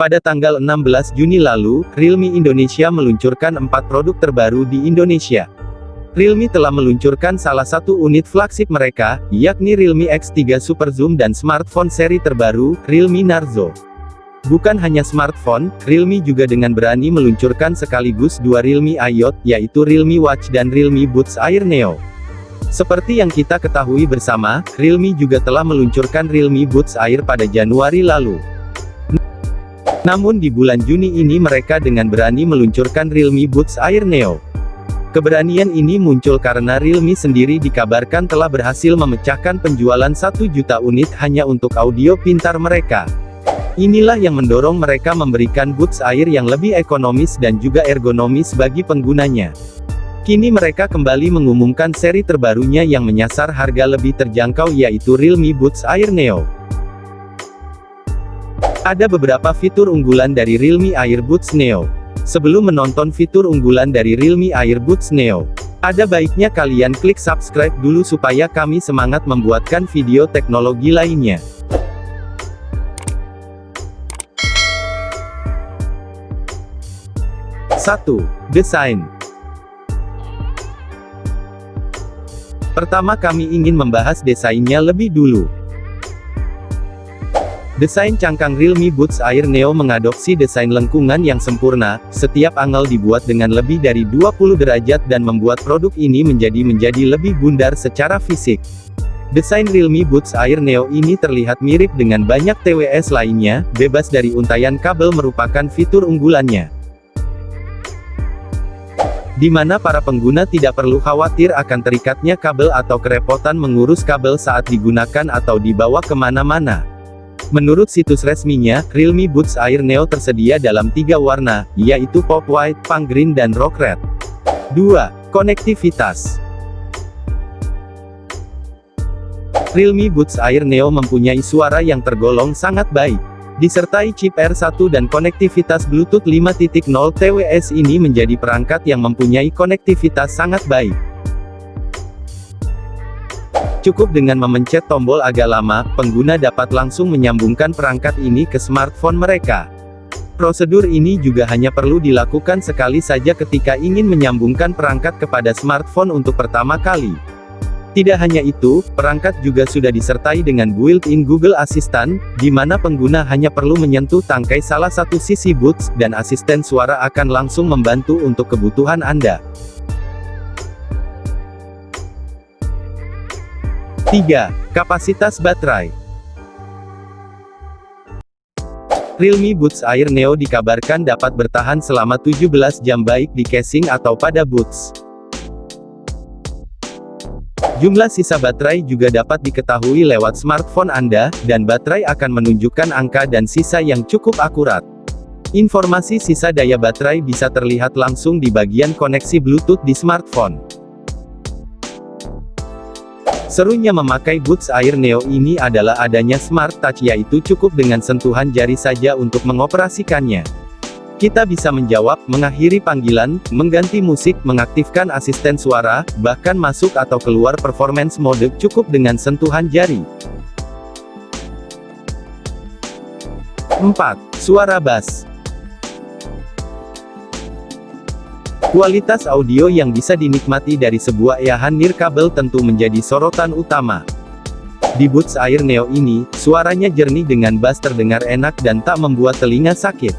Pada tanggal 16 Juni lalu, Realme Indonesia meluncurkan 4 produk terbaru di Indonesia. Realme telah meluncurkan salah satu unit flagship mereka, yakni Realme X3 Super Zoom dan smartphone seri terbaru, Realme Narzo. Bukan hanya smartphone, Realme juga dengan berani meluncurkan sekaligus 2 Realme IoT, yaitu Realme Watch dan Realme Buds Air Neo. Seperti yang kita ketahui bersama, Realme juga telah meluncurkan Realme Buds Air pada Januari lalu. Namun di bulan Juni ini mereka dengan berani meluncurkan Realme Buds Air Neo. Keberanian ini muncul karena Realme sendiri dikabarkan telah berhasil memecahkan penjualan 1 juta unit hanya untuk audio pintar mereka. Inilah yang mendorong mereka memberikan Buds Air yang lebih ekonomis dan juga ergonomis bagi penggunanya. Kini mereka kembali mengumumkan seri terbarunya yang menyasar harga lebih terjangkau yaitu Realme Buds Air Neo. Ada beberapa fitur unggulan dari Realme Airbuds Neo. Sebelum menonton fitur unggulan dari Realme Airbuds Neo, ada baiknya kalian klik subscribe dulu supaya kami semangat membuatkan video teknologi lainnya. Satu, Desain. Pertama kami ingin membahas desainnya lebih dulu. Desain cangkang Realme Buds Air Neo mengadopsi desain lengkungan yang sempurna, setiap angle dibuat dengan lebih dari 20 derajat dan membuat produk ini menjadi lebih bundar secara fisik. Desain Realme Buds Air Neo ini terlihat mirip dengan banyak TWS lainnya, bebas dari untaian kabel merupakan fitur unggulannya. Di mana para pengguna tidak perlu khawatir akan terikatnya kabel atau kerepotan mengurus kabel saat digunakan atau dibawa kemana-mana. Menurut situs resminya, Realme Buds Air Neo tersedia dalam 3 warna, yaitu Pop White, Punk Green dan Rock Red. 2. Konektivitas. Realme Buds Air Neo mempunyai suara yang tergolong sangat baik. Disertai chip R1 dan konektivitas Bluetooth 5.0 TWS ini menjadi perangkat yang mempunyai konektivitas sangat baik. Cukup dengan memencet tombol agak lama, pengguna dapat langsung menyambungkan perangkat ini ke smartphone mereka. Prosedur ini juga hanya perlu dilakukan sekali saja ketika ingin menyambungkan perangkat kepada smartphone untuk pertama kali. Tidak hanya itu, perangkat juga sudah disertai dengan built-in Google Assistant, di mana pengguna hanya perlu menyentuh tangkai salah satu sisi Buds, dan asisten suara akan langsung membantu untuk kebutuhan Anda. 3. Kapasitas baterai. Realme Buds Air Neo dikabarkan dapat bertahan selama 17 jam baik di casing atau pada Buds. Jumlah sisa baterai juga dapat diketahui lewat smartphone Anda, dan baterai akan menunjukkan angka dan sisa yang cukup akurat. Informasi sisa daya baterai bisa terlihat langsung di bagian koneksi Bluetooth di smartphone. Serunya memakai Buds Air Neo ini adalah adanya Smart Touch, yaitu cukup dengan sentuhan jari saja untuk mengoperasikannya. Kita bisa menjawab, mengakhiri panggilan, mengganti musik, mengaktifkan asisten suara, bahkan masuk atau keluar performance mode cukup dengan sentuhan jari. 4. Suara bass. Kualitas audio yang bisa dinikmati dari sebuah eahan nirkabel tentu menjadi sorotan utama. Di Buds Air Neo ini, suaranya jernih dengan bass terdengar enak dan tak membuat telinga sakit.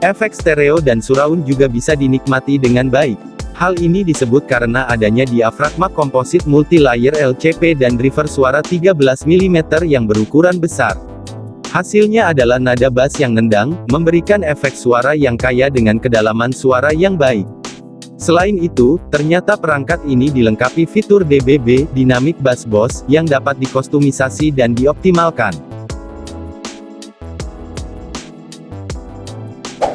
Efek stereo dan surround juga bisa dinikmati dengan baik. Hal ini disebut karena adanya diafragma komposit multi-layer LCP dan driver suara 13 mm yang berukuran besar. Hasilnya adalah nada bass yang nendang, memberikan efek suara yang kaya dengan kedalaman suara yang baik. Selain itu, ternyata perangkat ini dilengkapi fitur DBB, Dynamic Bass Boost, yang dapat dikostumisasi dan dioptimalkan.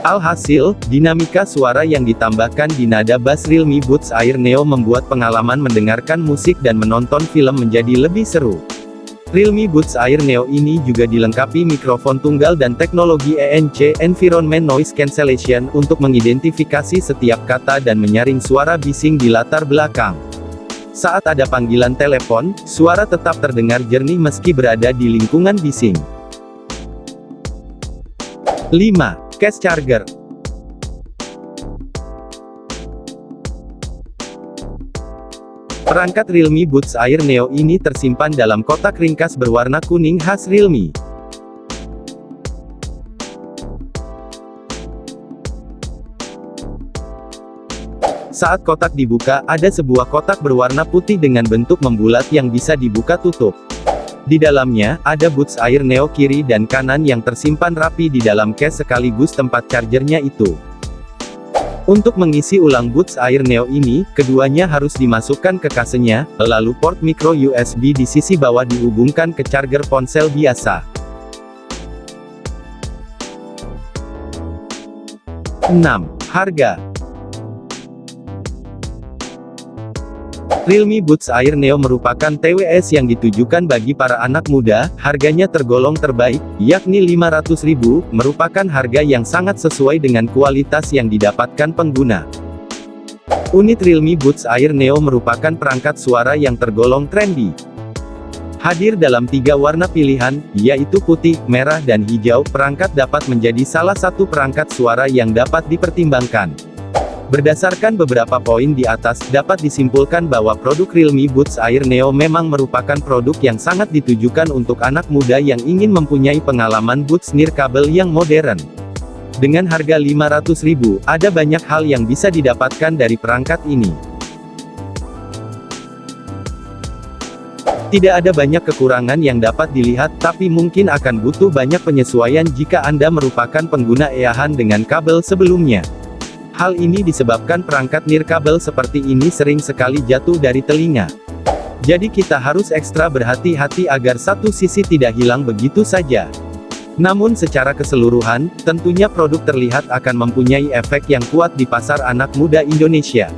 Alhasil, dinamika suara yang ditambahkan di nada bass Realme Buds Air Neo membuat pengalaman mendengarkan musik dan menonton film menjadi lebih seru. Realme Buds Air Neo ini juga dilengkapi mikrofon tunggal dan teknologi ENC (Environment Noise Cancellation) untuk mengidentifikasi setiap kata dan menyaring suara bising di latar belakang. Saat ada panggilan telepon, suara tetap terdengar jernih meski berada di lingkungan bising. 5. Case charger. Perangkat Realme Buds Air Neo ini tersimpan dalam kotak ringkas berwarna kuning khas Realme. Saat kotak dibuka, ada sebuah kotak berwarna putih dengan bentuk membulat yang bisa dibuka tutup. Di dalamnya, ada Buds Air Neo kiri dan kanan yang tersimpan rapi di dalam case sekaligus tempat chargernya itu. Untuk mengisi ulang Buds Air Neo ini, keduanya harus dimasukkan ke kasenya, lalu port micro USB di sisi bawah dihubungkan ke charger ponsel biasa. 6. Harga. Realme Buds Air Neo merupakan TWS yang ditujukan bagi para anak muda, harganya tergolong terbaik, yakni 500.000, merupakan harga yang sangat sesuai dengan kualitas yang didapatkan pengguna. Unit Realme Buds Air Neo merupakan perangkat suara yang tergolong trendy. Hadir dalam 3 warna pilihan, yaitu putih, merah dan hijau, perangkat dapat menjadi salah satu perangkat suara yang dapat dipertimbangkan. Berdasarkan beberapa poin di atas, dapat disimpulkan bahwa produk Realme Buds Air Neo memang merupakan produk yang sangat ditujukan untuk anak muda yang ingin mempunyai pengalaman Buds nirkabel yang modern. Dengan harga 500.000, ada banyak hal yang bisa didapatkan dari perangkat ini. Tidak ada banyak kekurangan yang dapat dilihat, tapi mungkin akan butuh banyak penyesuaian jika Anda merupakan pengguna eahan dengan kabel sebelumnya. Hal ini disebabkan perangkat nirkabel seperti ini sering sekali jatuh dari telinga. Jadi kita harus ekstra berhati-hati agar satu sisi tidak hilang begitu saja. Namun secara keseluruhan, tentunya produk terlihat akan mempunyai efek yang kuat di pasar anak muda Indonesia.